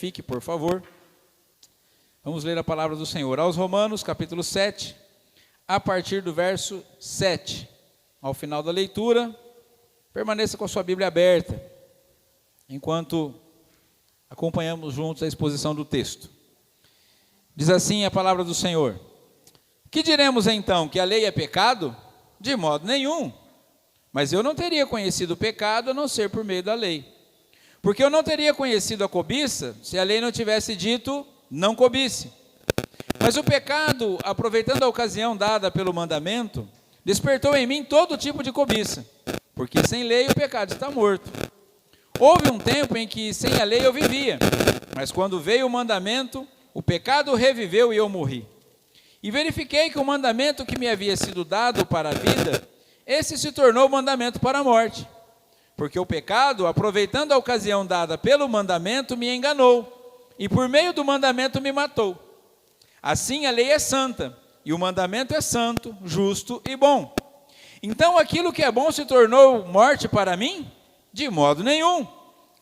Fique, por favor. Vamos ler a palavra do Senhor. Aos Romanos, capítulo 7, a partir do verso 7. Ao final da leitura, permaneça com a sua Bíblia aberta, enquanto acompanhamos juntos a exposição do texto. Diz assim a palavra do Senhor: Que diremos então, que a lei é pecado? De modo nenhum. Mas eu não teria conhecido o pecado a não ser por meio da lei. Porque eu não teria conhecido a cobiça se a lei não tivesse dito, não cobice. Mas o pecado, aproveitando a ocasião dada pelo mandamento, despertou em mim todo tipo de cobiça, porque sem lei o pecado está morto. Houve um tempo em que sem a lei eu vivia, mas quando veio o mandamento, o pecado reviveu e eu morri. E verifiquei que o mandamento que me havia sido dado para a vida, esse se tornou mandamento para a morte. Porque o pecado, aproveitando a ocasião dada pelo mandamento, me enganou, e por meio do mandamento me matou. Assim a lei é santa, e o mandamento é santo, justo e bom. Então aquilo que é bom se tornou morte para mim? De modo nenhum.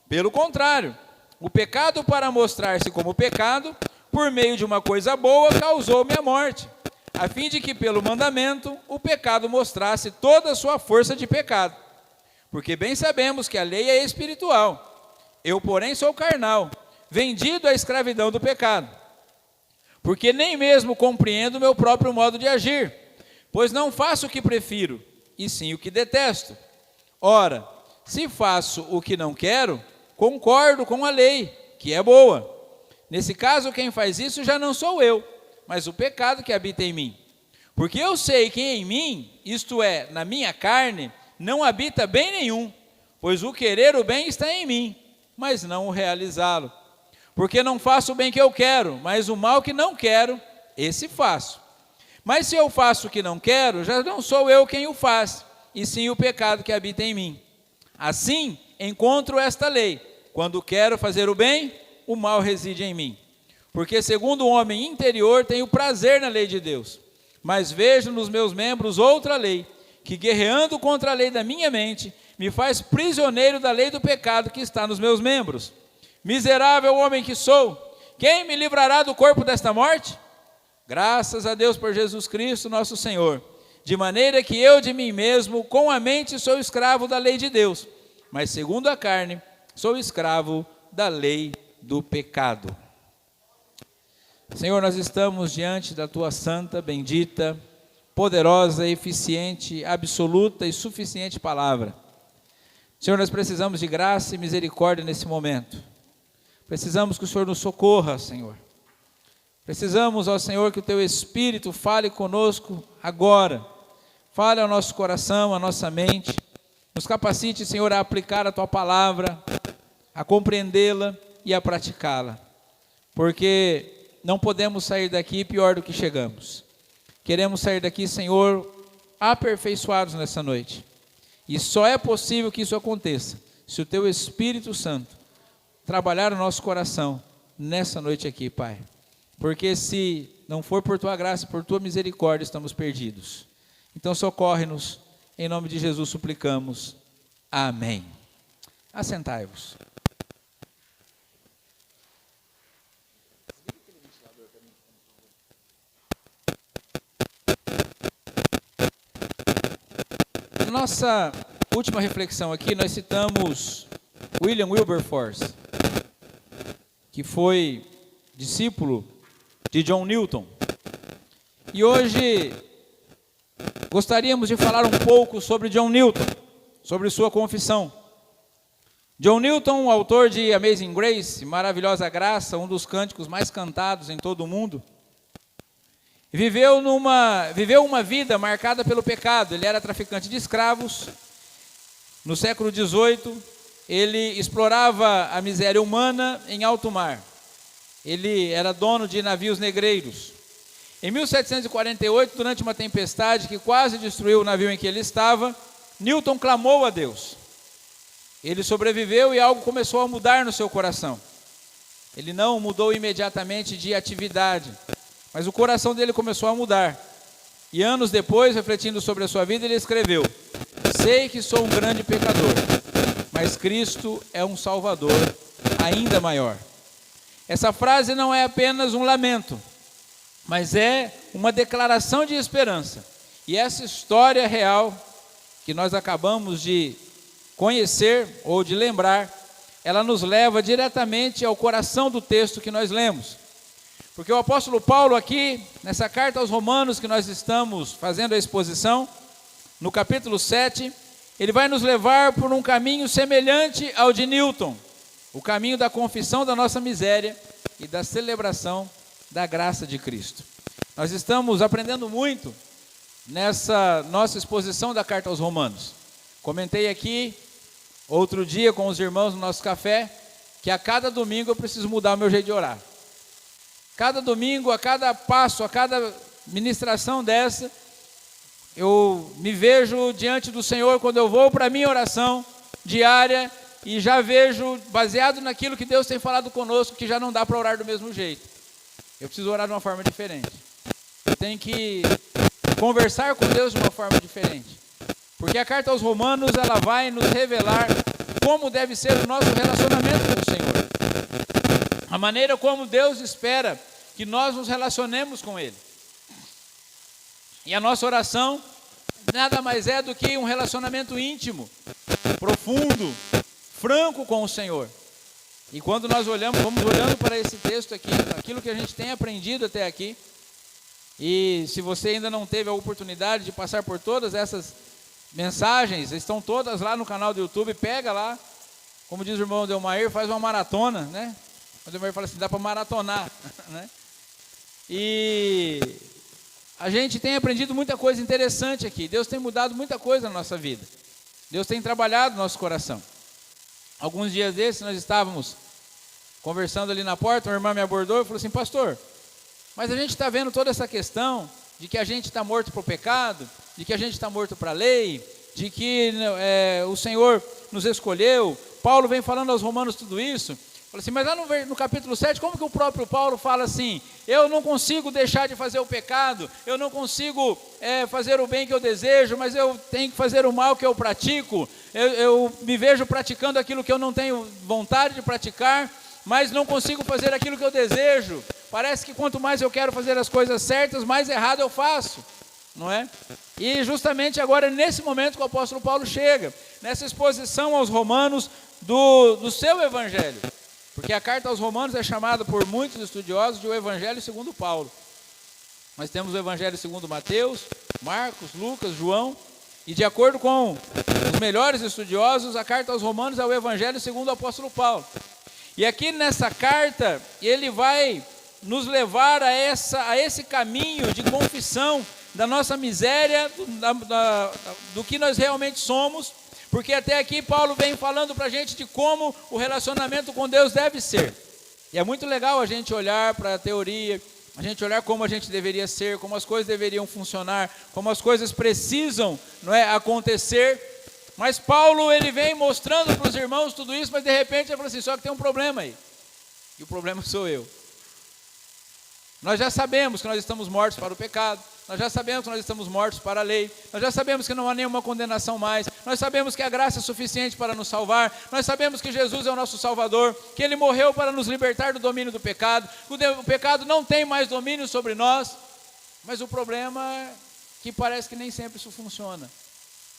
Pelo contrário, o pecado, para mostrar-se como pecado, por meio de uma coisa boa, causou-me a morte, a fim de que pelo mandamento o pecado mostrasse toda a sua força de pecado. Porque bem sabemos que a lei é espiritual, eu porém sou carnal, vendido à escravidão do pecado. Porque nem mesmo compreendo o meu próprio modo de agir, pois não faço o que prefiro, e sim o que detesto. Ora, se faço o que não quero, concordo com a lei, que é boa. Nesse caso, quem faz isso já não sou eu, mas o pecado que habita em mim. Porque eu sei que em mim, isto é, na minha carne, não habita bem nenhum, pois o querer o bem está em mim, mas não o realizá-lo. Porque não faço o bem que eu quero, mas o mal que não quero, esse faço. Mas se eu faço o que não quero, já não sou eu quem o faz, e sim o pecado que habita em mim. Assim, encontro esta lei: quando quero fazer o bem, o mal reside em mim. Porque segundo o homem interior, tenho prazer na lei de Deus, mas vejo nos meus membros outra lei, que guerreando contra a lei da minha mente, me faz prisioneiro da lei do pecado que está nos meus membros. Miserável homem que sou, quem me livrará do corpo desta morte? Graças a Deus por Jesus Cristo, nosso Senhor. De maneira que eu de mim mesmo, com a mente, sou escravo da lei de Deus, mas segundo a carne, sou escravo da lei do pecado. Senhor, nós estamos diante da Tua santa, bendita, poderosa, eficiente, absoluta e suficiente palavra. Senhor, nós precisamos de graça e misericórdia nesse momento. Precisamos que o Senhor nos socorra, Senhor. Precisamos, ó Senhor, que o Teu Espírito fale conosco agora. Fale ao nosso coração, à nossa mente. Nos capacite, Senhor, a aplicar a Tua palavra, a compreendê-la e a praticá-la. Porque não podemos sair daqui pior do que chegamos. Queremos sair daqui, Senhor, aperfeiçoados nessa noite. E só é possível que isso aconteça se o Teu Espírito Santo trabalhar no nosso coração nessa noite aqui, Pai. Porque se não for por Tua graça e por Tua misericórdia, estamos perdidos. Então socorre-nos, em nome de Jesus suplicamos. Amém. Assentai-vos. Na nossa última reflexão aqui, nós citamos William Wilberforce, que foi discípulo de John Newton. E hoje gostaríamos de falar um pouco sobre John Newton, sobre sua confissão. John Newton, o autor de Amazing Grace, Maravilhosa Graça, um dos cânticos mais cantados em todo o mundo, viveu uma vida marcada pelo pecado. Ele era traficante de escravos. No século XVIII, ele explorava a miséria humana em alto mar. Ele era dono de navios negreiros. Em 1748, durante uma tempestade que quase destruiu o navio em que ele estava, Newton clamou a Deus. Ele sobreviveu e algo começou a mudar no seu coração. Ele não mudou imediatamente de atividade, mas o coração dele começou a mudar. E anos depois, refletindo sobre a sua vida, ele escreveu: sei que sou um grande pecador, mas Cristo é um Salvador ainda maior. Essa frase não é apenas um lamento, mas é uma declaração de esperança. E essa história real que nós acabamos de conhecer ou de lembrar, ela nos leva diretamente ao coração do texto que nós lemos. Porque o apóstolo Paulo aqui, nessa carta aos Romanos que nós estamos fazendo a exposição, no capítulo 7, ele vai nos levar por um caminho semelhante ao de Newton, o caminho da confissão da nossa miséria e da celebração da graça de Cristo. Nós estamos aprendendo muito nessa nossa exposição da carta aos Romanos. Comentei aqui outro dia com os irmãos no nosso café, que a cada domingo eu preciso mudar o meu jeito de orar. Cada domingo, a cada passo, a cada ministração dessa, eu me vejo diante do Senhor quando eu vou para a minha oração diária e já vejo, baseado naquilo que Deus tem falado conosco, que já não dá para orar do mesmo jeito. Eu preciso orar de uma forma diferente. Eu tenho que conversar com Deus de uma forma diferente. Porque a carta aos Romanos, ela vai nos revelar como deve ser o nosso relacionamento com o Senhor. A maneira como Deus espera que nós nos relacionemos com Ele. E a nossa oração nada mais é do que um relacionamento íntimo, profundo, franco com o Senhor. E quando nós vamos olhando para esse texto aqui, aquilo que a gente tem aprendido até aqui, e se você ainda não teve a oportunidade de passar por todas essas mensagens, estão todas lá no canal do YouTube, pega lá, como diz o irmão Delmair, faz uma maratona, né? O Delmair fala assim, dá para maratonar, né? E a gente tem aprendido muita coisa interessante aqui. Deus tem mudado muita coisa na nossa vida. Deus tem trabalhado no nosso coração. Alguns dias desses nós estávamos conversando ali na porta, uma irmã me abordou e falou assim, pastor, mas a gente está vendo toda essa questão de que a gente está morto para o pecado, de que a gente está morto para a lei, de que o Senhor nos escolheu. Paulo vem falando aos Romanos tudo isso. Falei assim, mas lá no capítulo 7, como que o próprio Paulo fala assim, eu não consigo deixar de fazer o pecado, eu não consigo fazer o bem que eu desejo, mas eu tenho que fazer o mal que eu pratico, eu me vejo praticando aquilo que eu não tenho vontade de praticar, mas não consigo fazer aquilo que eu desejo. Parece que quanto mais eu quero fazer as coisas certas, mais errado eu faço, não é? E justamente agora, nesse momento que o apóstolo Paulo chega, nessa exposição aos Romanos do seu evangelho. Porque a carta aos Romanos é chamada por muitos estudiosos de o Evangelho segundo Paulo. Nós temos o Evangelho segundo Mateus, Marcos, Lucas, João, e de acordo com os melhores estudiosos, a carta aos Romanos é o Evangelho segundo o apóstolo Paulo. E aqui nessa carta, ele vai nos levar a esse caminho de confissão da nossa miséria, do que nós realmente somos. Porque até aqui Paulo vem falando para a gente de como o relacionamento com Deus deve ser. E é muito legal a gente olhar para a teoria, a gente olhar como a gente deveria ser, como as coisas deveriam funcionar, como as coisas precisam, não é, acontecer. Mas Paulo, ele vem mostrando para os irmãos tudo isso, mas de repente ele fala assim, só que tem um problema aí. E o problema sou eu. Nós já sabemos que nós estamos mortos para o pecado. Nós já sabemos que nós estamos mortos para a lei. Nós já sabemos que não há nenhuma condenação mais. Nós sabemos que a graça é suficiente para nos salvar. Nós sabemos que Jesus é o nosso Salvador, que Ele morreu para nos libertar do domínio do pecado. O pecado não tem mais domínio sobre nós. Mas o problema é que parece que nem sempre isso funciona.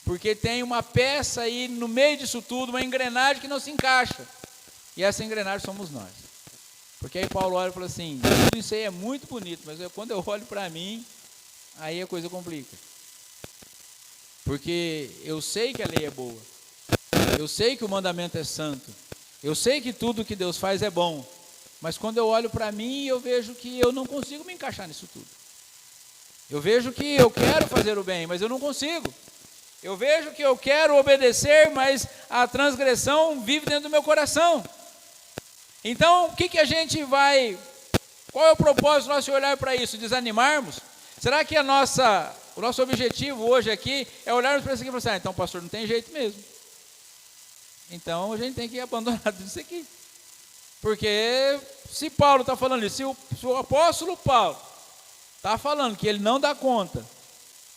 Porque tem uma peça aí no meio disso tudo, uma engrenagem que não se encaixa. E essa engrenagem somos nós. Porque aí Paulo olha e fala assim, tudo isso aí é muito bonito, mas quando eu olho para mim, aí a coisa complica. Porque eu sei que a lei é boa. Eu sei que o mandamento é santo. Eu sei que tudo que Deus faz é bom. Mas quando eu olho para mim, eu vejo que eu não consigo me encaixar nisso tudo. Eu vejo que eu quero fazer o bem, mas eu não consigo. Eu vejo que eu quero obedecer, mas a transgressão vive dentro do meu coração. Então, o que a gente vai... Qual é o propósito nosso de olhar para isso? Desanimarmos? Será que o nosso objetivo hoje aqui é olharmos para isso aqui e falar assim, então pastor, não tem jeito mesmo. Então a gente tem que abandonar tudo isso aqui. Porque se Paulo está falando isso, se o apóstolo Paulo está falando que ele não dá conta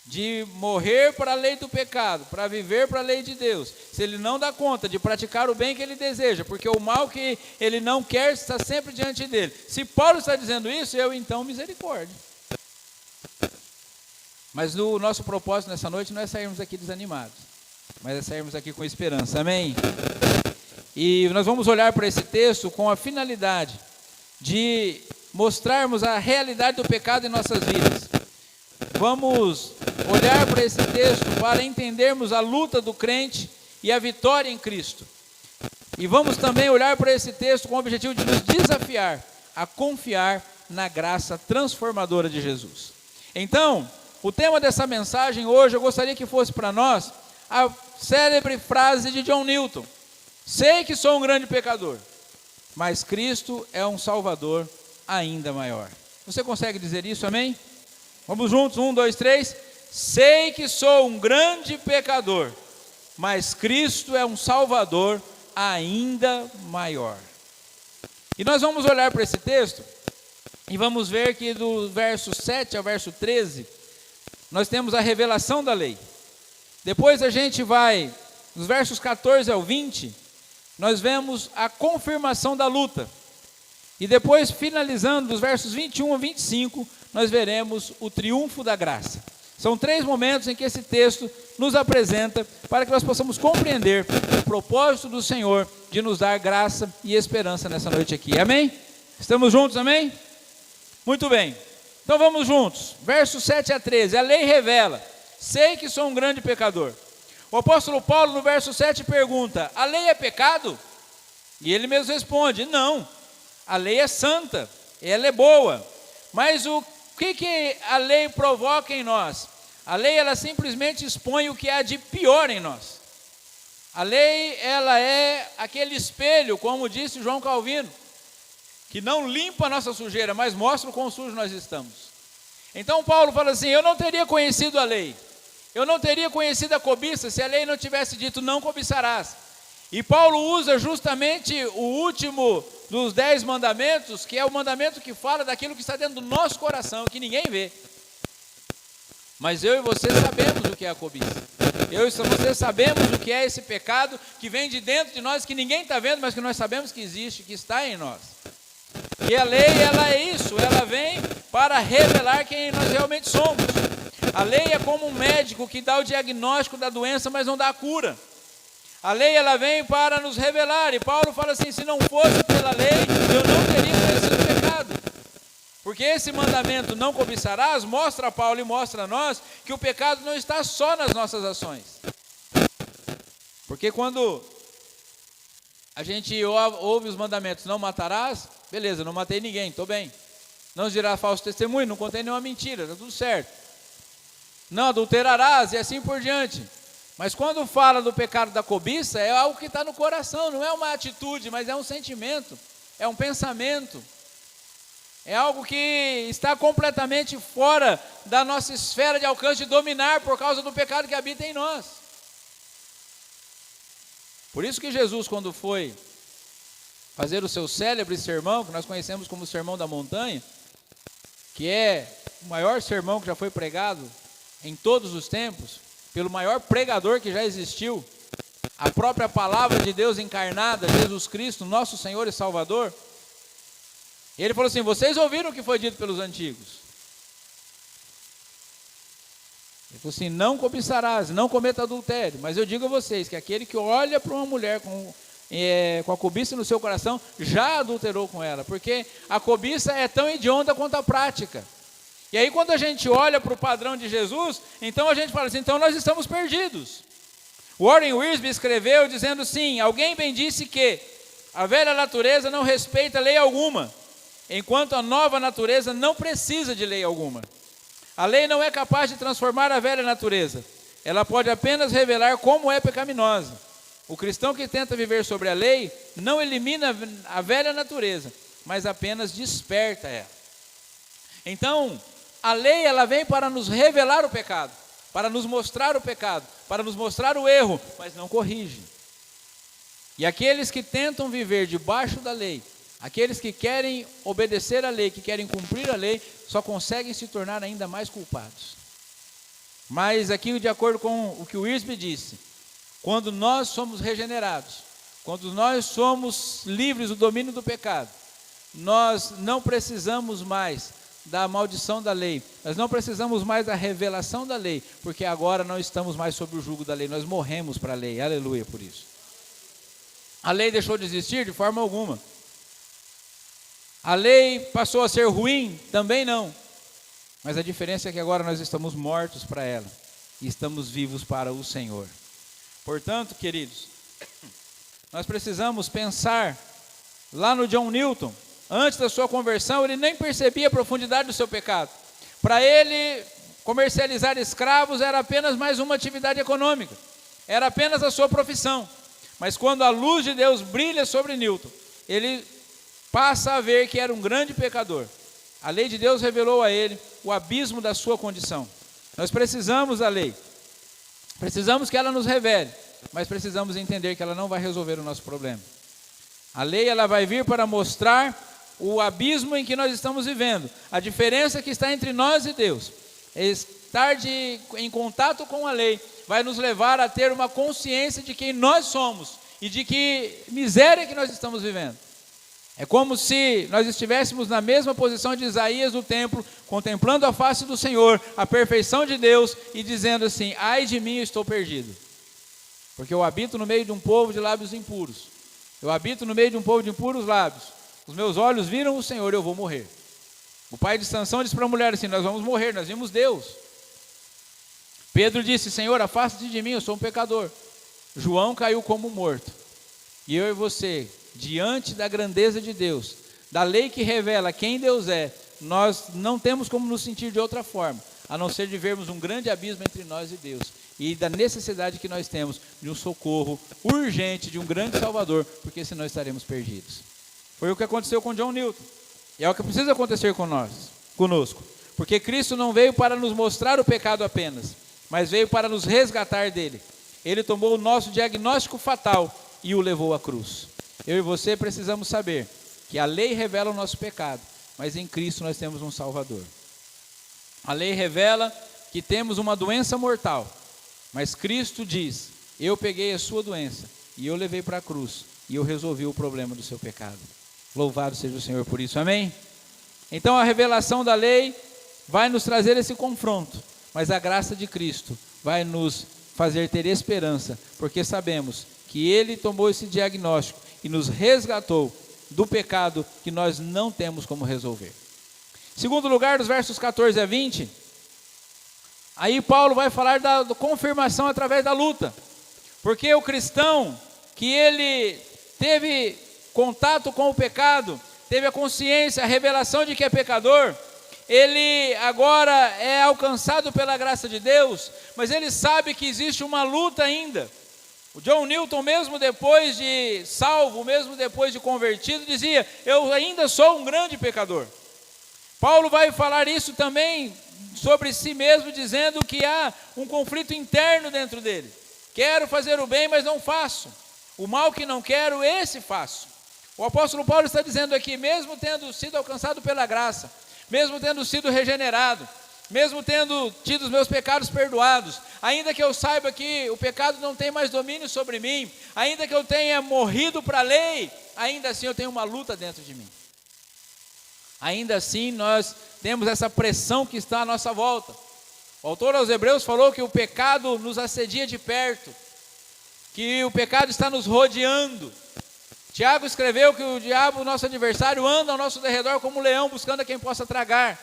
de morrer para a lei do pecado, para viver para a lei de Deus, se ele não dá conta de praticar o bem que ele deseja, porque o mal que ele não quer está sempre diante dele. Se Paulo está dizendo isso, eu então misericórdia. Mas o nosso propósito nessa noite não é sairmos aqui desanimados, mas é sairmos aqui com esperança, amém? E nós vamos olhar para esse texto com a finalidade de mostrarmos a realidade do pecado em nossas vidas. Vamos olhar para esse texto para entendermos a luta do crente e a vitória em Cristo. E vamos também olhar para esse texto com o objetivo de nos desafiar a confiar na graça transformadora de Jesus. Então, o tema dessa mensagem hoje, eu gostaria que fosse para nós a célebre frase de John Newton: sei que sou um grande pecador, mas Cristo é um Salvador ainda maior. Você consegue dizer isso, amém? Vamos juntos, 1, 2, 3. Sei que sou um grande pecador, mas Cristo é um Salvador ainda maior. E nós vamos olhar para esse texto e vamos ver que do verso 7 ao verso 13, nós temos a revelação da lei. Depois a gente vai, dos versos 14 ao 20, nós vemos a confirmação da luta. E depois, finalizando, dos versos 21 a 25, nós veremos o triunfo da graça. São 3 momentos em que esse texto nos apresenta para que nós possamos compreender o propósito do Senhor de nos dar graça e esperança nessa noite aqui. Amém? Estamos juntos, amém? Muito bem. Então vamos juntos. Versos 7 a 13. A lei revela: sei que sou um grande pecador. O apóstolo Paulo, no verso 7, pergunta: a lei é pecado? E ele mesmo responde: não. A lei é santa, ela é boa. Mas o que a lei provoca em nós? A lei, ela simplesmente expõe o que há de pior em nós. A lei, ela é aquele espelho, como disse João Calvino, que não limpa a nossa sujeira, mas mostra o quão sujo nós estamos. Então Paulo fala assim: eu não teria conhecido a lei, eu não teria conhecido a cobiça se a lei não tivesse dito não cobiçarás. E Paulo usa justamente o último dos 10 mandamentos, que é o mandamento que fala daquilo que está dentro do nosso coração, que ninguém vê. Mas eu e você sabemos o que é a cobiça. Eu e você sabemos o que é esse pecado que vem de dentro de nós, que ninguém está vendo, mas que nós sabemos que existe, que está em nós. E a lei, ela é isso, ela vem para revelar quem nós realmente somos. A lei é como um médico que dá o diagnóstico da doença, mas não dá a cura. A lei, ela vem para nos revelar, e Paulo fala assim: se não fosse pela lei, eu não teria conhecido o pecado. Porque esse mandamento, não cobiçarás, mostra a Paulo e mostra a nós que o pecado não está só nas nossas ações. Porque quando a gente ouve os mandamentos: não matarás, beleza, não matei ninguém, estou bem. Não dirás falso testemunho, não contei nenhuma mentira, está tudo certo. Não adulterarás, e assim por diante. Mas quando fala do pecado da cobiça, é algo que está no coração, não é uma atitude, mas é um sentimento, é um pensamento. É algo que está completamente fora da nossa esfera de alcance de dominar por causa do pecado que habita em nós. Por isso que Jesus, quando foi fazer o seu célebre sermão, que nós conhecemos como o Sermão da Montanha, que é o maior sermão que já foi pregado em todos os tempos, pelo maior pregador que já existiu, a própria palavra de Deus encarnada, Jesus Cristo, nosso Senhor e Salvador. Ele falou assim: vocês ouviram o que foi dito pelos antigos? Ele falou assim: não cobiçarás, não cometa adultério, mas eu digo a vocês que aquele que olha para uma mulher com a cobiça no seu coração, já adulterou com ela, porque a cobiça é tão hedionda quanto a prática. E aí quando a gente olha para o padrão de Jesus, então a gente fala assim: então nós estamos perdidos. Warren Wiersbe escreveu dizendo assim: alguém bem disse que a velha natureza não respeita lei alguma, enquanto a nova natureza não precisa de lei alguma. A lei não é capaz de transformar a velha natureza, ela pode apenas revelar como é pecaminosa. O cristão que tenta viver sobre a lei não elimina a velha natureza, mas apenas desperta ela. Então, a lei, ela vem para nos revelar o pecado, para nos mostrar o pecado, para nos mostrar o erro, mas não corrige. E aqueles que tentam viver debaixo da lei, aqueles que querem obedecer à lei, que querem cumprir a lei, só conseguem se tornar ainda mais culpados. Mas aqui, de acordo com o que o Wiersbe disse, quando nós somos regenerados, quando nós somos livres do domínio do pecado, nós não precisamos mais da maldição da lei, nós não precisamos mais da revelação da lei, porque agora não estamos mais sob o jugo da lei, nós morremos para a lei, aleluia por isso. A lei deixou de existir? De forma alguma. A lei passou a ser ruim? Também não. Mas a diferença é que agora nós estamos mortos para ela e estamos vivos para o Senhor. Portanto, queridos, nós precisamos pensar lá no John Newton. Antes da sua conversão, ele nem percebia a profundidade do seu pecado. Para ele, comercializar escravos era apenas mais uma atividade econômica. Era apenas a sua profissão. Mas quando a luz de Deus brilha sobre Newton, ele passa a ver que era um grande pecador. A lei de Deus revelou a ele o abismo da sua condição. Nós precisamos da lei. Precisamos que ela nos revele, mas precisamos entender que ela não vai resolver o nosso problema. A lei, ela vai vir para mostrar o abismo em que nós estamos vivendo, a diferença que está entre nós e Deus. Estar em contato com a lei vai nos levar a ter uma consciência de quem nós somos e de que miséria que nós estamos vivendo. É como se nós estivéssemos na mesma posição de Isaías no templo, contemplando a face do Senhor, a perfeição de Deus e dizendo assim: ai de mim, eu estou perdido, porque eu habito no meio de um povo de lábios impuros, eu habito no meio de um povo de impuros lábios, os meus olhos viram o Senhor, eu vou morrer. O pai de Sansão disse para a mulher assim: nós vamos morrer, nós vimos Deus. Pedro disse: Senhor, afasta-te de mim, eu sou um pecador. João caiu como morto. E eu e você, diante da grandeza de Deus, da lei que revela quem Deus é, nós não temos como nos sentir de outra forma, a não ser de vermos um grande abismo entre nós e Deus, e da necessidade que nós temos de um socorro urgente, de um grande Salvador, porque senão estaremos perdidos. Foi o que aconteceu com John Newton, e é o que precisa acontecer conosco, porque Cristo não veio para nos mostrar o pecado apenas, mas veio para nos resgatar dele. Ele tomou o nosso diagnóstico fatal e o levou à cruz. Eu e você precisamos saber que a lei revela o nosso pecado, mas em Cristo nós temos um Salvador. A lei revela que temos uma doença mortal, mas Cristo diz: eu peguei a sua doença e eu levei para a cruz e eu resolvi o problema do seu pecado. Louvado seja o Senhor por isso, amém? Então a revelação da lei vai nos trazer esse confronto, mas a graça de Cristo vai nos fazer ter esperança, porque sabemos que Ele tomou esse diagnóstico e nos resgatou do pecado que nós não temos como resolver. Segundo lugar, dos versos 14 a 20, aí Paulo vai falar da confirmação através da luta, porque o cristão que ele teve contato com o pecado, teve a consciência, a revelação de que é pecador, ele agora é alcançado pela graça de Deus, mas ele sabe que existe uma luta ainda. O John Newton, mesmo depois de salvo, mesmo depois de convertido, dizia: eu ainda sou um grande pecador. Paulo vai falar isso também sobre si mesmo, dizendo que há um conflito interno dentro dele. Quero fazer o bem, mas não faço. O mal que não quero, esse faço. O apóstolo Paulo está dizendo aqui, mesmo tendo sido alcançado pela graça, mesmo tendo sido regenerado, mesmo tendo tido os meus pecados perdoados, ainda que eu saiba que o pecado não tem mais domínio sobre mim, ainda que eu tenha morrido para a lei, ainda assim eu tenho uma luta dentro de mim. Ainda assim nós temos essa pressão que está à nossa volta. O autor aos Hebreus falou que o pecado nos assedia de perto, que o pecado está nos rodeando. Tiago escreveu que o diabo, nosso adversário, anda ao nosso derredor como um leão, buscando a quem possa tragar.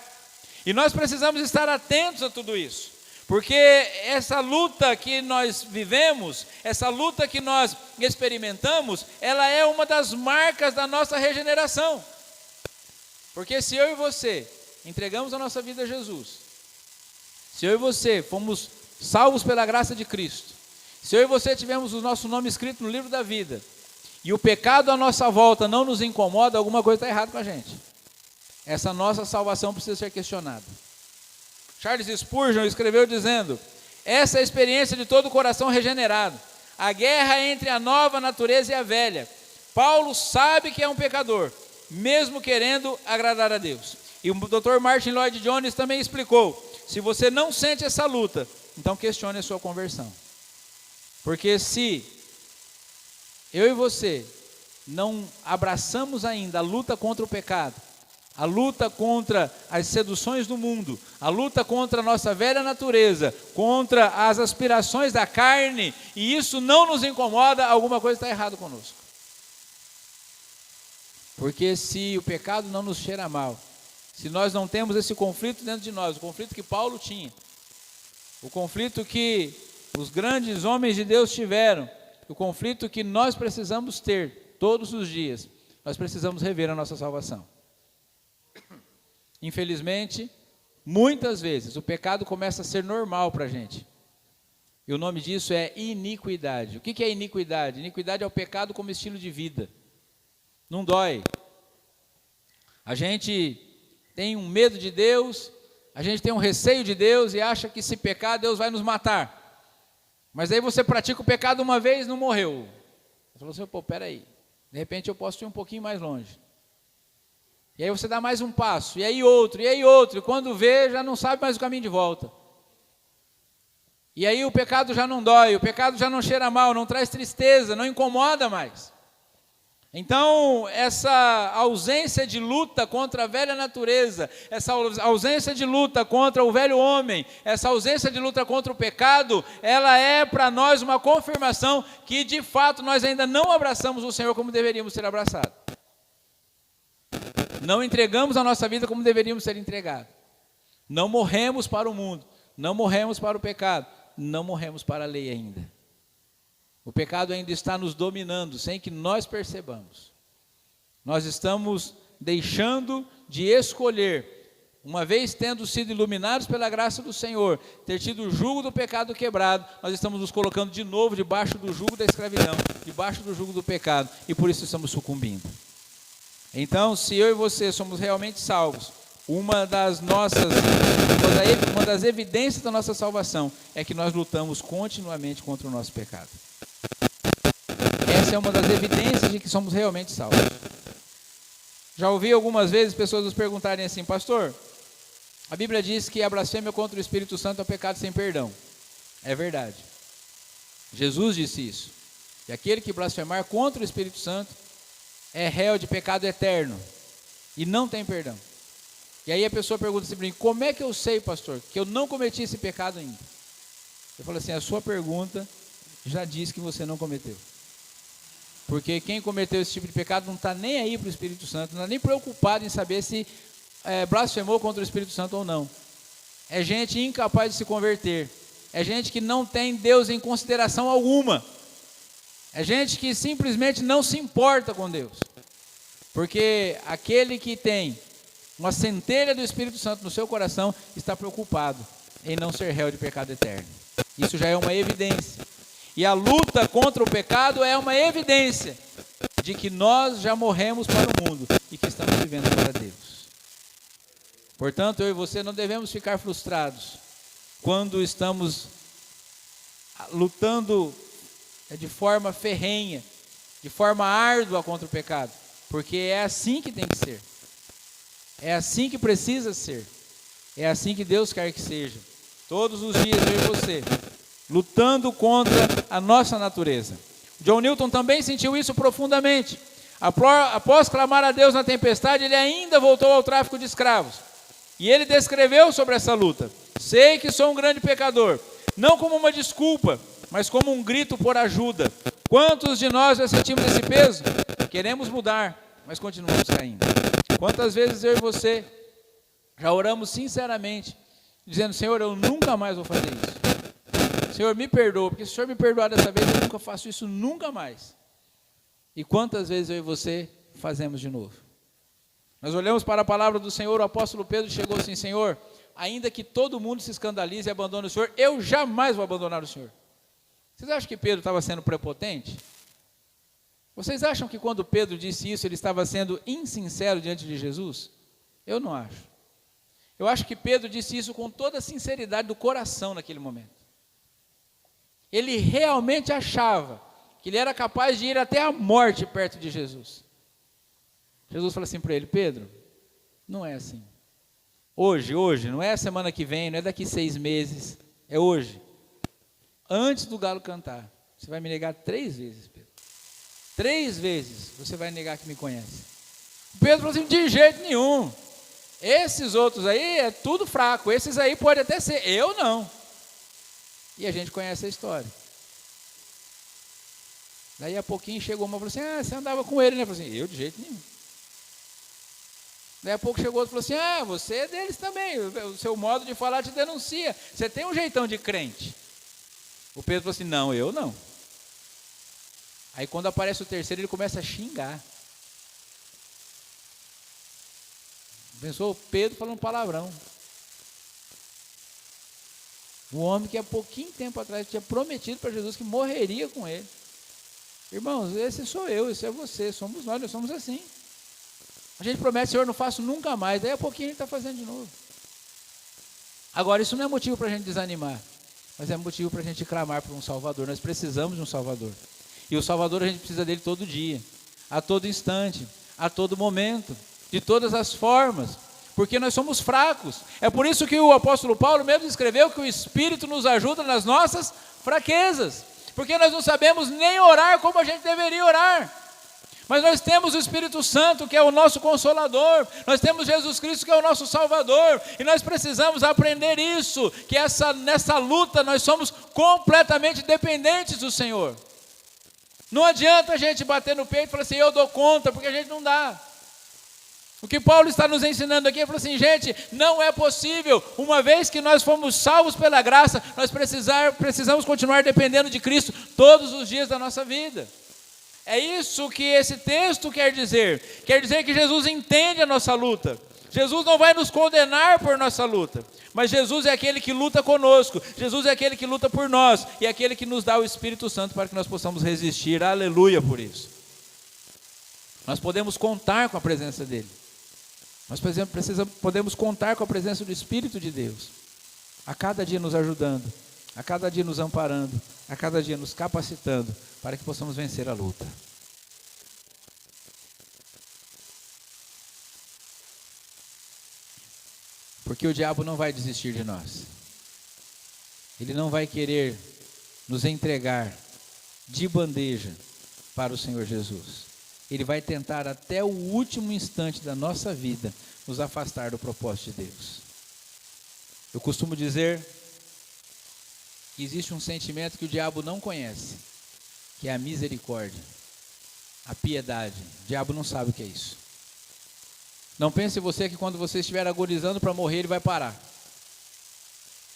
E nós precisamos estar atentos a tudo isso, porque essa luta que nós vivemos, essa luta que nós experimentamos, ela é uma das marcas da nossa regeneração. Porque se eu e você entregamos a nossa vida a Jesus, se eu e você fomos salvos pela graça de Cristo, se eu e você tivemos o nosso nome escrito no livro da vida, e o pecado à nossa volta não nos incomoda, alguma coisa está errada com a gente. Essa nossa salvação precisa ser questionada. Charles Spurgeon escreveu dizendo: essa é a experiência de todo coração regenerado, a guerra entre a nova natureza e a velha. Paulo sabe que é um pecador, mesmo querendo agradar a Deus. E o Dr. Martin Lloyd Jones também explicou: se você não sente essa luta, então questione a sua conversão. Porque se eu e você não abraçamos ainda a luta contra o pecado, a luta contra as seduções do mundo, a luta contra a nossa velha natureza, contra as aspirações da carne, e isso não nos incomoda, alguma coisa está errada conosco. Porque se o pecado não nos cheira mal, se nós não temos esse conflito dentro de nós, o conflito que Paulo tinha, o conflito que os grandes homens de Deus tiveram, o conflito que nós precisamos ter todos os dias, nós precisamos rever a nossa salvação. Infelizmente, muitas vezes o pecado começa a ser normal para a gente. E o nome disso é iniquidade. O que é iniquidade? Iniquidade é o pecado como estilo de vida. Não dói. A gente tem um medo de Deus, a gente tem um receio de Deus e acha que se pecar, Deus vai nos matar. Mas aí você pratica o pecado uma vez, não morreu. Você falou assim, pô, peraí, de repente eu posso ir um pouquinho mais longe. E aí você dá mais um passo, e aí outro, e quando vê, já não sabe mais o caminho de volta. E aí o pecado já não dói, o pecado já não cheira mal, não traz tristeza, não incomoda mais. Então, essa ausência de luta contra a velha natureza, essa ausência de luta contra o velho homem, essa ausência de luta contra o pecado, ela é para nós uma confirmação que de fato nós ainda não abraçamos o Senhor como deveríamos ser abraçados. Não entregamos a nossa vida como deveríamos ser entregados. Não morremos para o mundo, não morremos para o pecado, não morremos para a lei ainda. O pecado ainda está nos dominando, sem que nós percebamos. Nós estamos deixando de escolher, uma vez tendo sido iluminados pela graça do Senhor, ter tido o jugo do pecado quebrado, nós estamos nos colocando de novo debaixo do jugo da escravidão, debaixo do jugo do pecado, e por isso estamos sucumbindo. Então, se eu e você somos realmente salvos, uma das evidências da nossa salvação é que nós lutamos continuamente contra o nosso pecado. Essa é uma das evidências de que somos realmente salvos. Já ouvi algumas vezes pessoas nos perguntarem assim, pastor, a Bíblia diz que a blasfêmia contra o Espírito Santo é um pecado sem perdão. É verdade. Jesus disse isso. E aquele que blasfemar contra o Espírito Santo é réu de pecado eterno e não tem perdão. E aí a pessoa pergunta assim para mim, como é que eu sei, pastor, que eu não cometi esse pecado ainda? Eu falo assim, a sua pergunta já diz que você não cometeu. Porque quem cometeu esse tipo de pecado não está nem aí para o Espírito Santo, não está nem preocupado em saber se blasfemou contra o Espírito Santo ou não. É gente incapaz de se converter. É gente que não tem Deus em consideração alguma. É gente que simplesmente não se importa com Deus. Porque aquele que tem uma centelha do Espírito Santo no seu coração está preocupado em não ser réu de pecado eterno. Isso já é uma evidência. E a luta contra o pecado é uma evidência de que nós já morremos para o mundo e que estamos vivendo para Deus. Portanto, eu e você não devemos ficar frustrados quando estamos lutando de forma ferrenha, de forma árdua contra o pecado, porque é assim que tem que ser. É assim que precisa ser. É assim que Deus quer que seja. Todos os dias eu e você, lutando contra a nossa natureza. John Newton também sentiu isso profundamente. Após clamar a Deus na tempestade, ele ainda voltou ao tráfico de escravos. E ele descreveu sobre essa luta. Sei que sou um grande pecador, não como uma desculpa, mas como um grito por ajuda. Quantos de nós já sentimos esse peso? Queremos mudar, mas continuamos caindo. Quantas vezes eu e você já oramos sinceramente, dizendo, Senhor, eu nunca mais vou fazer isso. Senhor, me perdoa, porque se o Senhor me perdoar dessa vez, eu nunca faço isso nunca mais. E quantas vezes eu e você fazemos de novo? Nós olhamos para a palavra do Senhor, o apóstolo Pedro chegou assim, Senhor, ainda que todo mundo se escandalize e abandone o Senhor, eu jamais vou abandonar o Senhor. Vocês acham que Pedro estava sendo prepotente? Vocês acham que quando Pedro disse isso, ele estava sendo insincero diante de Jesus? Eu não acho. Eu acho que Pedro disse isso com toda a sinceridade do coração naquele momento. Ele realmente achava que ele era capaz de ir até a morte perto de Jesus. Jesus falou assim para ele, Pedro, não é assim. Hoje, não é a semana que vem, não é daqui 6 meses, é hoje. antes do galo cantar, você vai me negar 3 vezes, Pedro. 3 vezes você vai negar que me conhece. Pedro falou assim, de jeito nenhum. Esses outros aí é tudo fraco, esses aí pode até ser, eu não. E a gente conhece a história. Daí a pouquinho chegou uma e falou assim, você andava com ele, né? Eu falei assim, eu de jeito nenhum. Daí a pouco chegou outro e falou assim, você é deles também, o seu modo de falar te denuncia, você tem um jeitão de crente. O Pedro falou assim, não, eu não. Aí quando aparece o terceiro, ele começa a xingar. Pensou Pedro falando palavrão. O homem que há pouquinho tempo atrás tinha prometido para Jesus que morreria com ele. Irmãos, esse sou eu, esse é você, somos nós somos assim. A gente promete, Senhor, não faço nunca mais, daí a pouquinho a gente está fazendo de novo. Agora, isso não é motivo para a gente desanimar, mas é motivo para a gente clamar por um Salvador. Nós precisamos de um Salvador. E o Salvador a gente precisa dele todo dia, a todo instante, a todo momento, de todas as formas, porque nós somos fracos. É por isso que o apóstolo Paulo mesmo escreveu que o Espírito nos ajuda nas nossas fraquezas, porque nós não sabemos nem orar como a gente deveria orar. Mas nós temos o Espírito Santo, que é o nosso Consolador, nós temos Jesus Cristo, que é o nosso Salvador, e nós precisamos aprender isso, que nessa luta nós somos completamente dependentes do Senhor. Não adianta a gente bater no peito e falar assim, eu dou conta, porque a gente não dá. O que Paulo está nos ensinando aqui, ele falou assim, gente, não é possível, uma vez que nós fomos salvos pela graça, nós precisamos continuar dependendo de Cristo todos os dias da nossa vida. É isso que esse texto quer dizer que Jesus entende a nossa luta. Jesus não vai nos condenar por nossa luta, mas Jesus é aquele que luta conosco, Jesus é aquele que luta por nós, e é aquele que nos dá o Espírito Santo para que nós possamos resistir, aleluia por isso. Nós podemos contar com a presença dEle, nós podemos contar com a presença do Espírito de Deus, a cada dia nos ajudando, a cada dia nos amparando, a cada dia nos capacitando, para que possamos vencer a luta. Porque o diabo não vai desistir de nós. Ele não vai querer nos entregar de bandeja para o Senhor Jesus. Ele vai tentar até o último instante da nossa vida nos afastar do propósito de Deus. Eu costumo dizer que existe um sentimento que o diabo não conhece, que é a misericórdia, a piedade. O diabo não sabe o que é isso. Não pense você que quando você estiver agonizando para morrer, ele vai parar.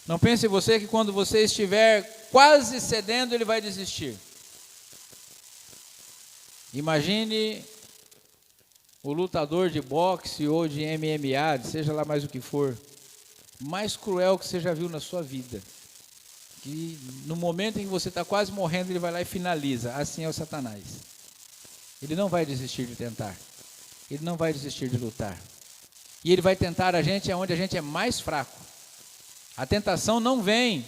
Não pense você que quando você estiver quase cedendo, ele vai desistir. Imagine o lutador de boxe ou de MMA, seja lá mais o que for, mais cruel que você já viu na sua vida. Que no momento em que você está quase morrendo, ele vai lá e finaliza. Assim é o Satanás. Ele não vai desistir de tentar. Ele não vai desistir de lutar. E ele vai tentar a gente onde a gente é mais fraco. A tentação não vem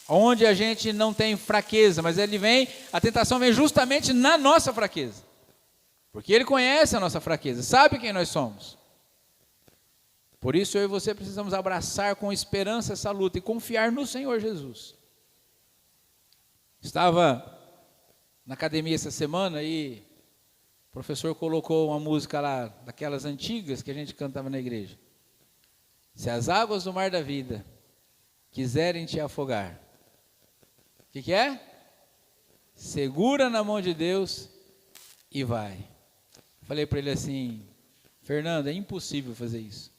onde a gente não tem fraqueza, mas a tentação vem justamente na nossa fraqueza. Porque ele conhece a nossa fraqueza, sabe quem nós somos. Por isso eu e você precisamos abraçar com esperança essa luta e confiar no Senhor Jesus. Estava na academia essa semana e o professor colocou uma música lá, daquelas antigas que a gente cantava na igreja. Se as águas do mar da vida quiserem te afogar, o que é? Segura na mão de Deus e vai. Falei para ele assim, Fernando, é impossível fazer isso.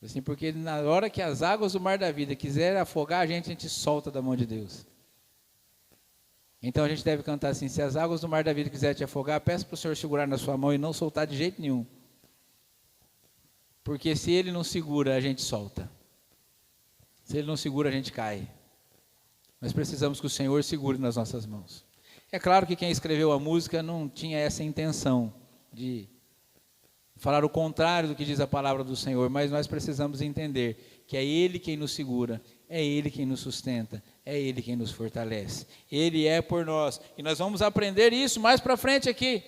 Assim, porque na hora que as águas do mar da vida quiserem afogar a gente solta da mão de Deus. Então a gente deve cantar assim, se as águas do mar da vida quiserem te afogar, peça para o Senhor segurar na sua mão e não soltar de jeito nenhum. Porque se Ele não segura, a gente solta. Se Ele não segura, a gente cai. Nós precisamos que o Senhor segure nas nossas mãos. É claro que quem escreveu a música não tinha essa intenção de falar o contrário do que diz a palavra do Senhor, mas nós precisamos entender que é Ele quem nos segura, é Ele quem nos sustenta, é Ele quem nos fortalece. Ele é por nós. E nós vamos aprender isso mais para frente aqui.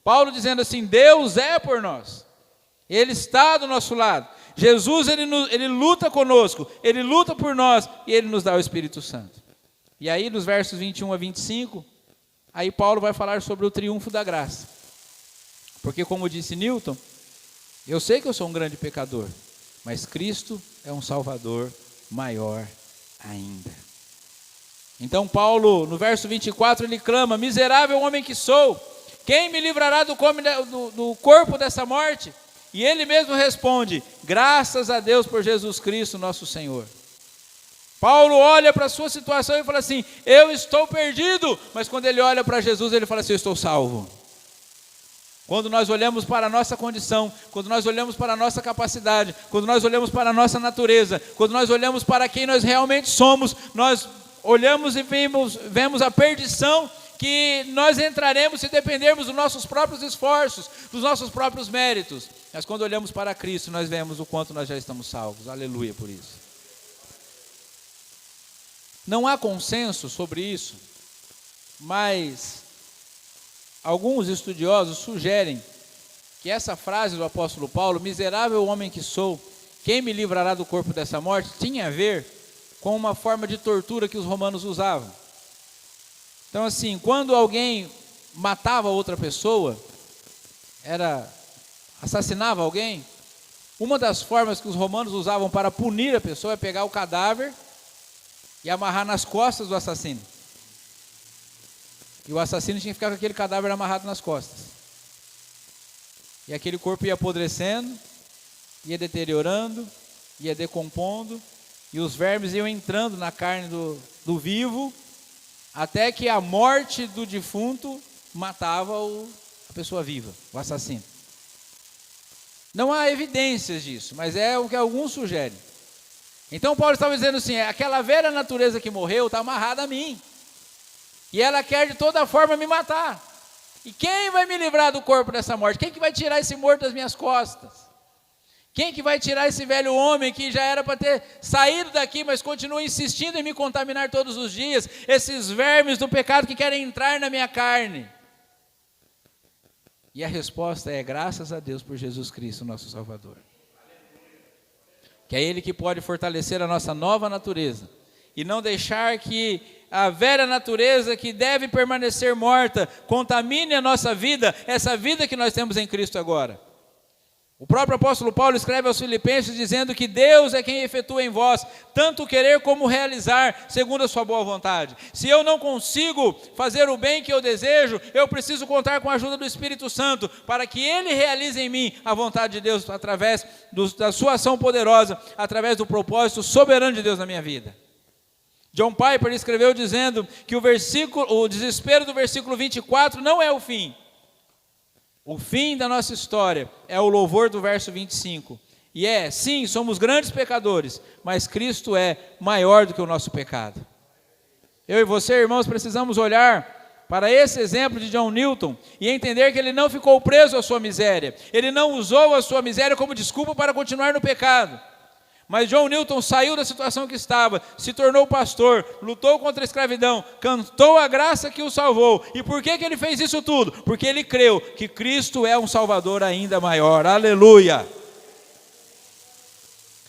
Paulo dizendo assim, Deus é por nós. Ele está do nosso lado. Jesus, ele luta conosco, ele luta por nós e ele nos dá o Espírito Santo. E aí nos versos 21 a 25, aí Paulo vai falar sobre o triunfo da graça. Porque como disse Newton, eu sei que eu sou um grande pecador, mas Cristo é um Salvador maior ainda. Então Paulo, no verso 24, ele clama: miserável homem que sou, quem me livrará do corpo dessa morte? E ele mesmo responde: graças a Deus por Jesus Cristo nosso Senhor. Paulo olha para a sua situação e fala assim: eu estou perdido, mas quando ele olha para Jesus, ele fala assim: eu estou salvo. Quando nós olhamos para a nossa condição, quando nós olhamos para a nossa capacidade, quando nós olhamos para a nossa natureza, quando nós olhamos para quem nós realmente somos, nós olhamos e vemos a perdição que nós entraremos se dependermos dos nossos próprios esforços, dos nossos próprios méritos. Mas quando olhamos para Cristo, nós vemos o quanto nós já estamos salvos. Aleluia por isso. Não há consenso sobre isso, mas alguns estudiosos sugerem que essa frase do apóstolo Paulo, miserável homem que sou, quem me livrará do corpo dessa morte, tinha a ver com uma forma de tortura que os romanos usavam. Então assim, quando alguém matava outra pessoa, assassinava alguém, uma das formas que os romanos usavam para punir a pessoa é pegar o cadáver e amarrar nas costas do assassino. E o assassino tinha que ficar com aquele cadáver amarrado nas costas. E aquele corpo ia apodrecendo, ia deteriorando, ia decompondo, e os vermes iam entrando na carne do vivo, até que a morte do defunto matava a pessoa viva, o assassino. Não há evidências disso, mas é o que alguns sugerem. Então Paulo estava dizendo assim: aquela velha natureza que morreu está amarrada a mim, e ela quer de toda forma me matar. E quem vai me livrar do corpo dessa morte? Quem que vai tirar esse morto das minhas costas? Quem que vai tirar esse velho homem que já era para ter saído daqui, mas continua insistindo em me contaminar todos os dias? Esses vermes do pecado que querem entrar na minha carne. E a resposta é: graças a Deus por Jesus Cristo, nosso Salvador. Que é Ele que pode fortalecer a nossa nova natureza e não deixar que a velha natureza, que deve permanecer morta, contamine a nossa vida, essa vida que nós temos em Cristo agora. O próprio apóstolo Paulo escreve aos Filipenses dizendo que Deus é quem efetua em vós tanto querer como realizar, segundo a sua boa vontade. Se eu não consigo fazer o bem que eu desejo, eu preciso contar com a ajuda do Espírito Santo, para que Ele realize em mim a vontade de Deus, através da sua ação poderosa, através do propósito soberano de Deus na minha vida. John Piper escreveu dizendo que o desespero do versículo 24 não é o fim. O fim da nossa história é o louvor do verso 25. E sim, somos grandes pecadores, mas Cristo é maior do que o nosso pecado. Eu e você, irmãos, precisamos olhar para esse exemplo de John Newton e entender que ele não ficou preso à sua miséria. Ele não usou a sua miséria como desculpa para continuar no pecado. Mas John Newton saiu da situação que estava, se tornou pastor, lutou contra a escravidão, cantou a graça que o salvou. E por que ele fez isso tudo? Porque ele creu que Cristo é um Salvador ainda maior. Aleluia!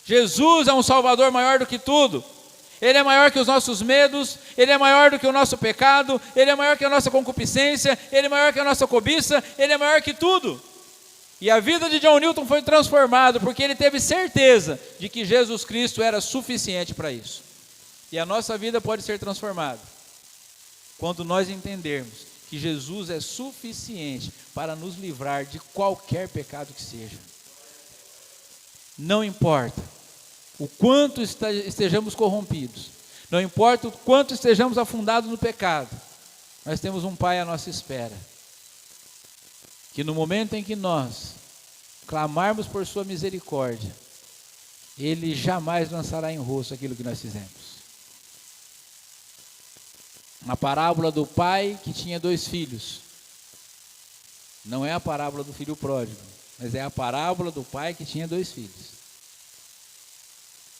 Jesus é um Salvador maior do que tudo. Ele é maior que os nossos medos, Ele é maior do que o nosso pecado, Ele é maior que a nossa concupiscência, Ele é maior que a nossa cobiça, Ele é maior que tudo. E a vida de John Newton foi transformada porque ele teve certeza de que Jesus Cristo era suficiente para isso. E a nossa vida pode ser transformada quando nós entendermos que Jesus é suficiente para nos livrar de qualquer pecado que seja. Não importa o quanto estejamos corrompidos, não importa o quanto estejamos afundados no pecado, nós temos um Pai à nossa espera, que no momento em que nós clamarmos por sua misericórdia, Ele jamais lançará em rosto aquilo que nós fizemos. A parábola do pai que tinha 2 filhos, não é a parábola do filho pródigo, mas é a parábola do pai que tinha 2 filhos.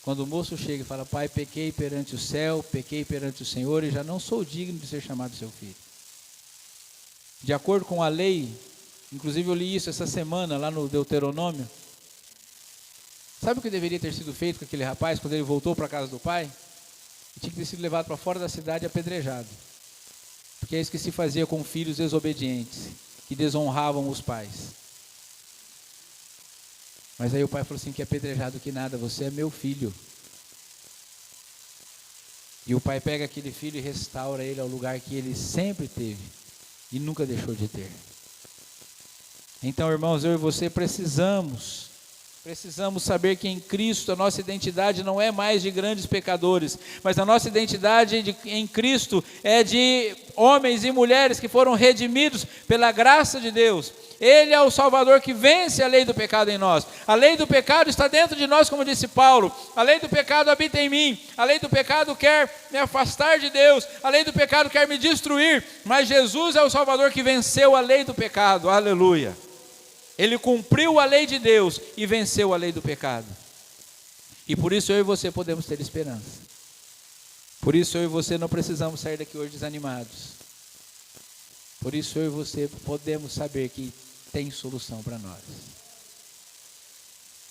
Quando o moço chega e fala: pai, pequei perante o céu, pequei perante o Senhor e já não sou digno de ser chamado seu filho. De acordo com a lei, inclusive eu li isso essa semana lá no Deuteronômio, Sabe o que deveria ter sido feito com aquele rapaz quando ele voltou para a casa do pai? Ele tinha que ter sido levado para fora da cidade e apedrejado. Porque é isso que se fazia com filhos desobedientes, que desonravam os pais. Mas aí o pai falou assim, que apedrejado que nada, você é meu filho. E o pai pega aquele filho e restaura ele ao lugar que ele sempre teve e nunca deixou de ter. Então, irmãos, eu e você precisamos saber que em Cristo a nossa identidade não é mais de grandes pecadores, mas a nossa identidade em Cristo é de homens e mulheres que foram redimidos pela graça de Deus. Ele é o Salvador que vence a lei do pecado em nós. A lei do pecado está dentro de nós, como disse Paulo. A lei do pecado habita em mim. A lei do pecado quer me afastar de Deus. A lei do pecado quer me destruir. Mas Jesus é o Salvador que venceu a lei do pecado. Aleluia. Ele cumpriu a lei de Deus e venceu a lei do pecado. E por isso eu e você podemos ter esperança. Por isso eu e você não precisamos sair daqui hoje desanimados. Por isso eu e você podemos saber que tem solução para nós.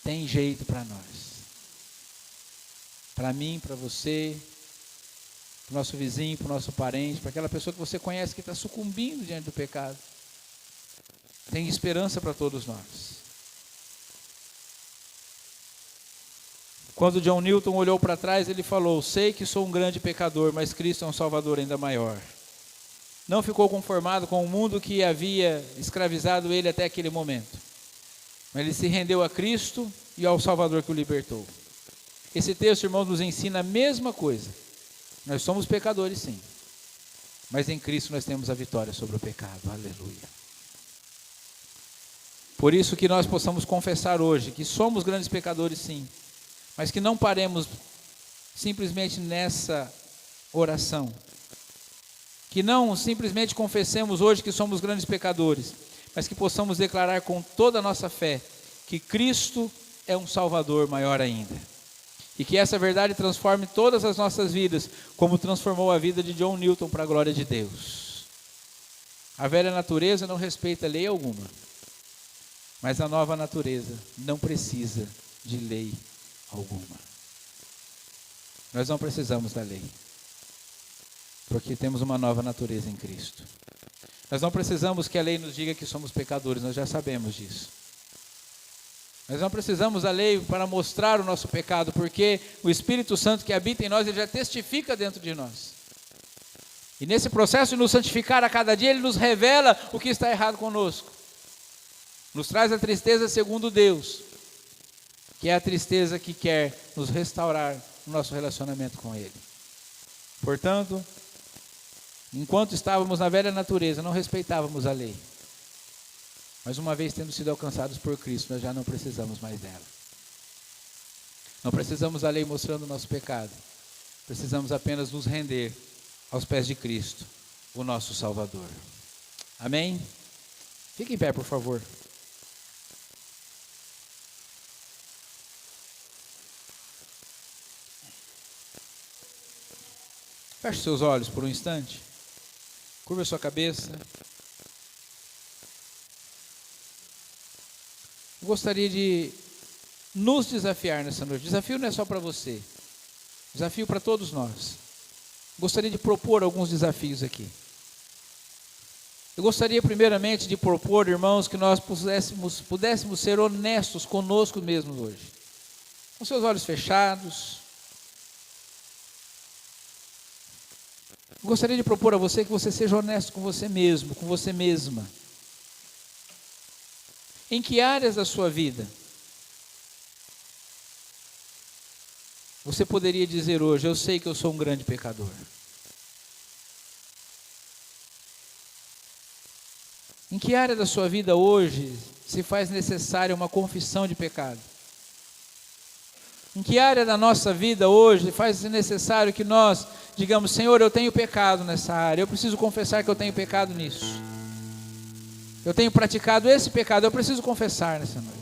Tem jeito para nós. Para mim, para você, para o nosso vizinho, para o nosso parente, para aquela pessoa que você conhece que está sucumbindo diante do pecado. Tem esperança para todos nós. Quando John Newton olhou para trás, ele falou: sei que sou um grande pecador, mas Cristo é um Salvador ainda maior. Não ficou conformado com o mundo que havia escravizado ele até aquele momento. Mas ele se rendeu a Cristo e ao Salvador que o libertou. Esse texto, irmãos, nos ensina a mesma coisa. Nós somos pecadores, sim. Mas em Cristo nós temos a vitória sobre o pecado. Aleluia. Por isso que nós possamos confessar hoje que somos grandes pecadores, sim. Mas que não paremos simplesmente nessa oração. Que não simplesmente confessemos hoje que somos grandes pecadores, mas que possamos declarar com toda a nossa fé que Cristo é um Salvador maior ainda. E que essa verdade transforme todas as nossas vidas, como transformou a vida de John Newton para a glória de Deus. A velha natureza não respeita lei alguma, mas a nova natureza não precisa de lei alguma. Nós não precisamos da lei, porque temos uma nova natureza em Cristo. Nós não precisamos que a lei nos diga que somos pecadores, nós já sabemos disso. Nós não precisamos da lei para mostrar o nosso pecado, porque o Espírito Santo que habita em nós, ele já testifica dentro de nós. E nesse processo de nos santificar a cada dia, ele nos revela o que está errado conosco. Nos traz a tristeza segundo Deus, que é a tristeza que quer nos restaurar no nosso relacionamento com Ele. Portanto, enquanto estávamos na velha natureza, não respeitávamos a lei. Mas uma vez tendo sido alcançados por Cristo, nós já não precisamos mais dela. Não precisamos da lei mostrando o nosso pecado. Precisamos apenas nos render aos pés de Cristo, o nosso Salvador. Amém? Fique em pé, por favor. Feche seus olhos por um instante. Curva a sua cabeça. Eu gostaria de nos desafiar nessa noite. Desafio não é só para você. Desafio para todos nós. Gostaria de propor alguns desafios aqui. Eu gostaria primeiramente de propor, irmãos, que nós pudéssemos ser honestos conosco mesmos hoje. Com seus olhos fechados. Gostaria de propor a você que você seja honesto com você mesmo, com você mesma. Em que áreas da sua vida você poderia dizer hoje: eu sei que eu sou um grande pecador? Em que área da sua vida hoje se faz necessária uma confissão de pecado? Em que área da nossa vida hoje faz necessário que nós digamos: Senhor, eu tenho pecado nessa área, eu preciso confessar que eu tenho pecado nisso. Eu tenho praticado esse pecado, eu preciso confessar nessa noite.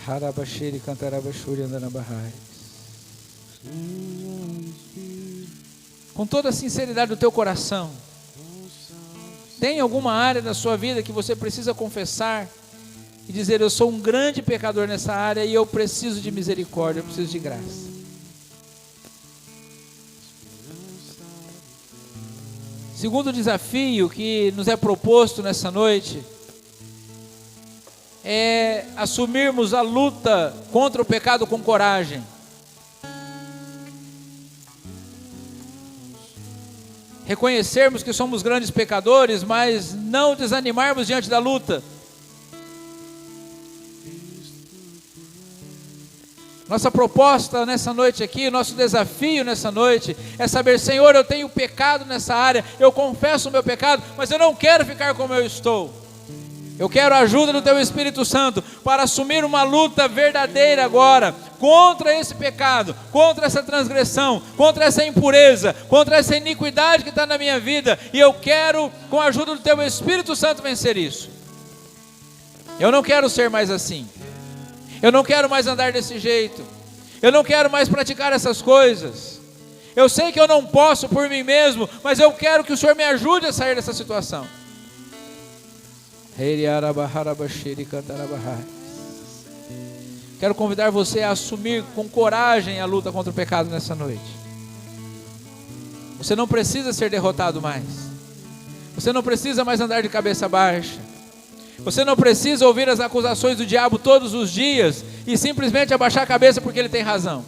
Harabashiri cantarabashuri andanabahai. Com toda a sinceridade do teu coração, tem alguma área da sua vida que você precisa confessar e dizer: eu sou um grande pecador nessa área e eu preciso de misericórdia, eu preciso de graça. Segundo desafio que nos é proposto nessa noite é assumirmos a luta contra o pecado com coragem. Reconhecermos que somos grandes pecadores, mas não desanimarmos diante da luta. Nossa proposta nessa noite aqui, nosso desafio nessa noite é saber: Senhor, eu tenho pecado nessa área, eu confesso o meu pecado, mas eu não quero ficar como eu estou. Eu quero a ajuda do Teu Espírito Santo para assumir uma luta verdadeira agora contra esse pecado, contra essa transgressão, contra essa impureza, contra essa iniquidade que está na minha vida, e eu quero, com a ajuda do Teu Espírito Santo, vencer isso. Eu não quero ser mais assim. Eu não quero mais andar desse jeito. Eu não quero mais praticar essas coisas. Eu sei que eu não posso por mim mesmo, mas eu quero que o Senhor me ajude a sair dessa situação. Quero convidar você a assumir com coragem a luta contra o pecado nessa noite. Você não precisa ser derrotado mais. Você não precisa mais andar de cabeça baixa. Você não precisa ouvir as acusações do diabo todos os dias e simplesmente abaixar a cabeça porque ele tem razão.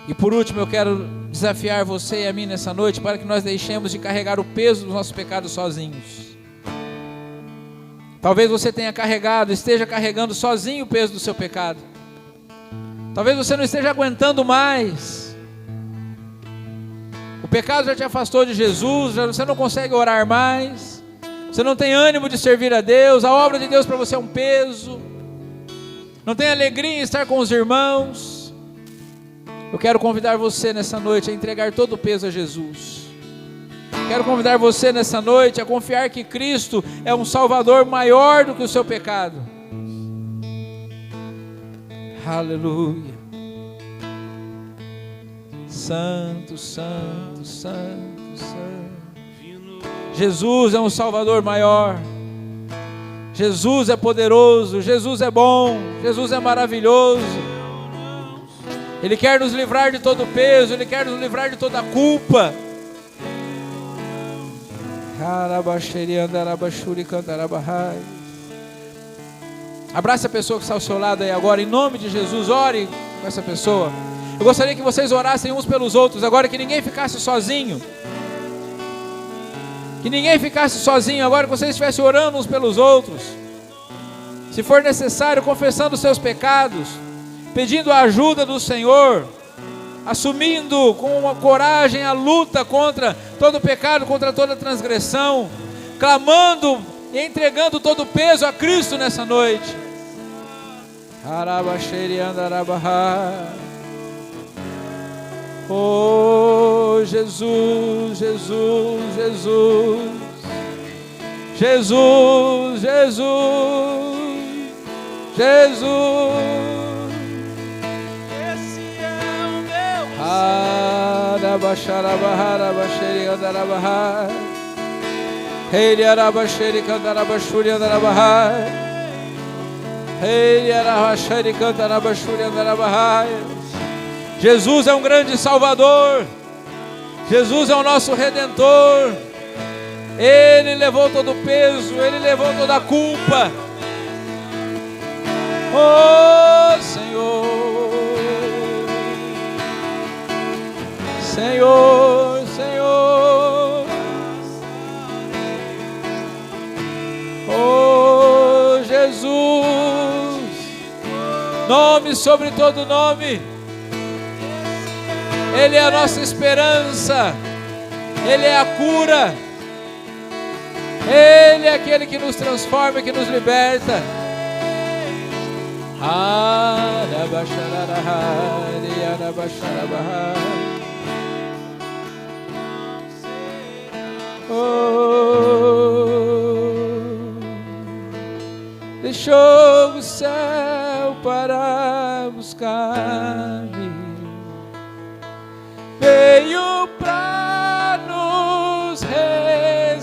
E por último, eu quero desafiar você e a mim nessa noite para que nós deixemos de carregar o peso dos nossos pecados sozinhos. Talvez você esteja carregando sozinho o peso do seu pecado. Talvez você não esteja aguentando mais. O pecado já te afastou de Jesus, você não consegue orar mais. Você não tem ânimo de servir a Deus, a obra de Deus para você é um peso. Não tem alegria em estar com os irmãos. Eu quero convidar você nessa noite a entregar todo o peso a Jesus. Quero convidar você nessa noite a confiar que Cristo é um Salvador maior do que o seu pecado. Aleluia. Santo, santo, santo, santo. Jesus é um Salvador maior. Jesus é poderoso. Jesus é bom. Jesus é maravilhoso. Ele quer nos livrar de todo peso. Ele quer nos livrar de toda culpa. Abrace a pessoa que está ao seu lado aí agora, em nome de Jesus. Ore com essa pessoa. Eu gostaria que vocês orassem uns pelos outros agora, que ninguém ficasse sozinho. Que ninguém ficasse sozinho agora, que vocês estivessem orando uns pelos outros. Se for necessário, confessando os seus pecados, pedindo a ajuda do Senhor, assumindo com uma coragem a luta contra todo pecado, contra toda transgressão, clamando e entregando todo o peso a Cristo nessa noite. Oh Jesus, Jesus, Jesus, Jesus, Jesus, Jesus. Esse é o meu Senhor. Ele arabasheri cantarabashuri andarabahai. Ele arabasheri cantarabashuri andarabahai. Jesus é um grande Salvador. Jesus é o nosso Redentor. Ele levou todo o peso, Ele levou toda a culpa. Oh Senhor, Senhor, Senhor. Oh Jesus, nome sobre todo nome. Ele é a nossa esperança, Ele é a cura, Ele é aquele que nos transforma, que nos liberta. Deixou o céu para buscar-me. pra nos resgatar.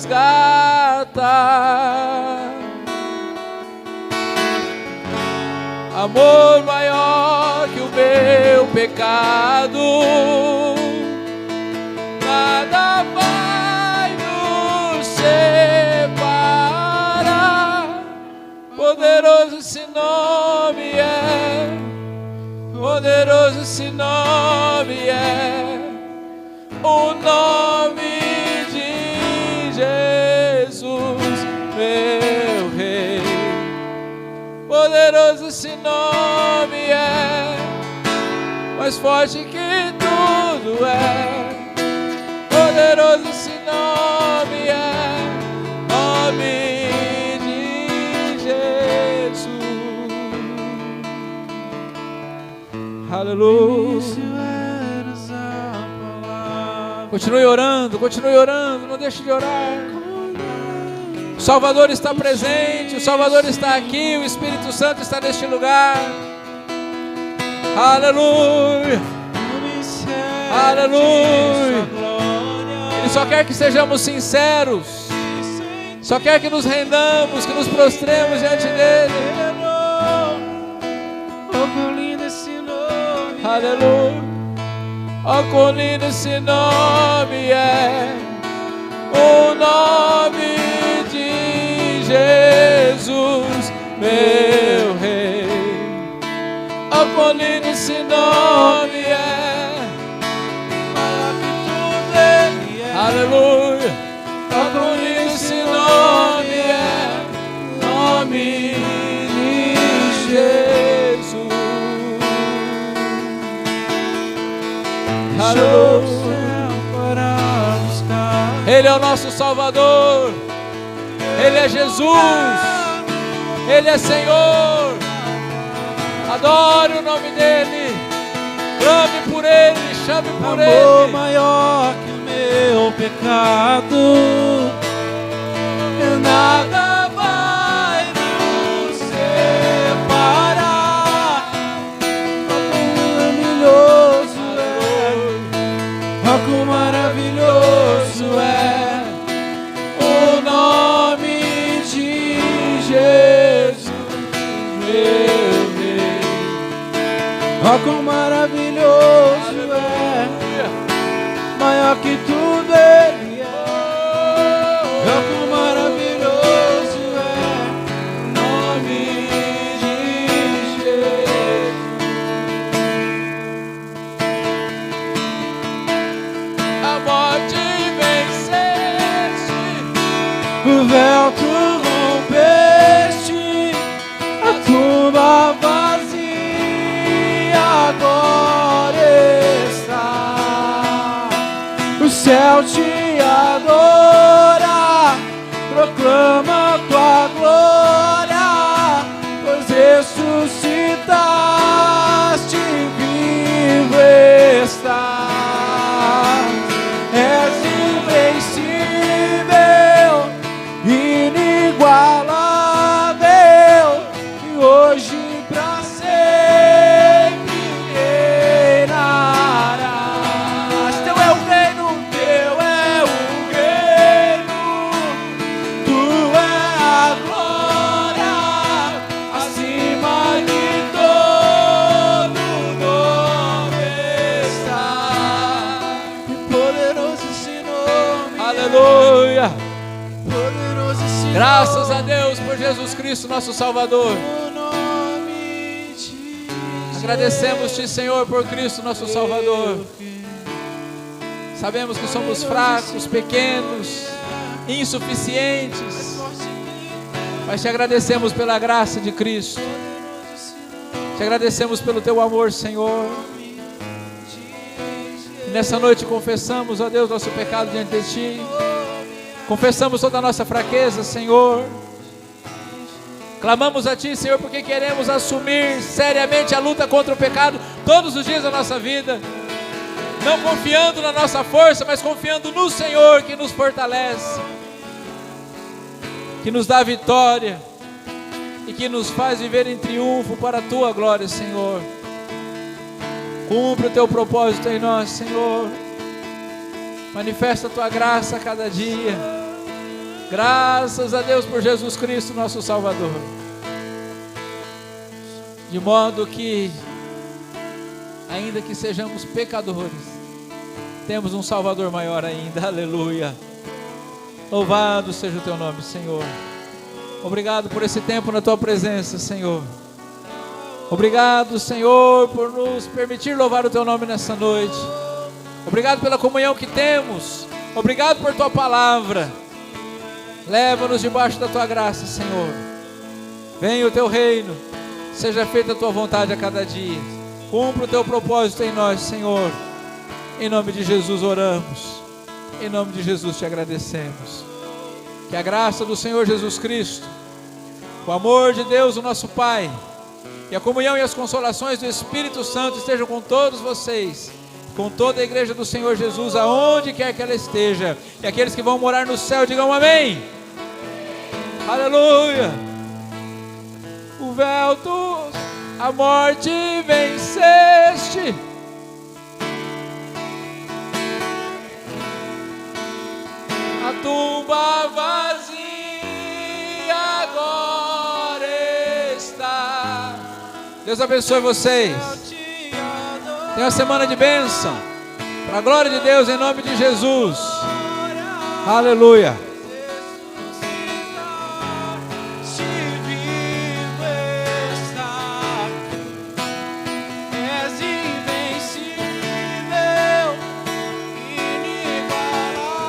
Amor maior que o meu pecado, nada vai nos separar. Poderoso esse nome é, poderoso esse nome é, o nome de Jesus, meu Rei. Poderoso esse nome é, mais forte que tudo é. Poderoso esse nome é, nome de Jesus. Aleluia. Continue orando, não deixe de orar. O Salvador está presente, o Salvador está aqui, o Espírito Santo está neste lugar. Aleluia. Aleluia. Ele só quer que sejamos sinceros, só quer que nos rendamos, que nos prostremos diante dele. Oh, quão lindo esse nome. Aleluia. Oh, quão lindo esse nome é, o nome de Jesus, meu Rei. Oh, quão lindo esse nome é, maior que tudo ele é. Aleluia. Oh, quão lindo esse nome é, nome de Jesus. Aleluia. Ele é o nosso Salvador, Ele é Jesus, Ele é Senhor. Adore o nome dEle, clame por Ele, chame por Ele. Amor maior que o meu pecado, nada vai nos separar. Oh, quão maravilhoso é o nome de Jesus, meu Rei. Oh, quão maravilhoso é, maior que tudo ele é. Oh, quão maravilhoso é o nome de Jesus. A morte venceste, O véu tu rompeste, a tumba vazia agora está. O céu te adora, proclama tua glória, pois ressuscitaste, vivo estás. És invencível, inigualável, e hoje pra sempre reinarás. Teu é o reino, teu é o reino, tu é a glória, acima de todo nome está. E poderoso esse nome, aleluia. poderoso esse Graças a Deus por Jesus Cristo, nosso Salvador. o nome de Agradecemos-te, Senhor, por Cristo, nosso Salvador. Sabemos que somos fracos, pequenos, insuficientes, mas te agradecemos pela graça de Cristo. Te agradecemos pelo teu amor, Senhor. E nessa noite confessamos, ó Deus, nosso pecado diante de ti. Confessamos toda a nossa fraqueza, Senhor. Clamamos a ti, Senhor, porque queremos assumir seriamente a luta contra o pecado todos os dias da nossa vida. Não confiando na nossa força, mas confiando no Senhor que nos fortalece, que nos dá vitória e que nos faz viver em triunfo para a tua glória, Senhor. Cumpre o teu propósito em nós, Senhor. Manifesta a tua graça a cada dia. Graças a Deus por Jesus Cristo, nosso Salvador. De modo que, ainda que sejamos pecadores, temos um Salvador maior ainda. Aleluia. Louvado seja o teu nome, Senhor. Obrigado por esse tempo na tua presença, Senhor. Obrigado, Senhor, por nos permitir louvar o teu nome nessa noite. Obrigado pela comunhão que temos. Obrigado por tua palavra. Leva-nos debaixo da tua graça, Senhor. Venha o teu reino. Seja feita a tua vontade a cada dia. Cumpra o teu propósito em nós, Senhor. Em nome de Jesus oramos. Em nome de Jesus te agradecemos. Que a graça do Senhor Jesus Cristo, o amor de Deus, o nosso Pai, e a comunhão e as consolações do Espírito Santo estejam com todos vocês, com toda a igreja do Senhor Jesus, aonde quer que ela esteja. E aqueles que vão morar no céu, digam amém. Aleluia. O véu a morte venceste. A tumba vazia agora está. Deus abençoe vocês. Tenha uma semana de bênção. Para a glória de Deus, em nome de Jesus. Aleluia.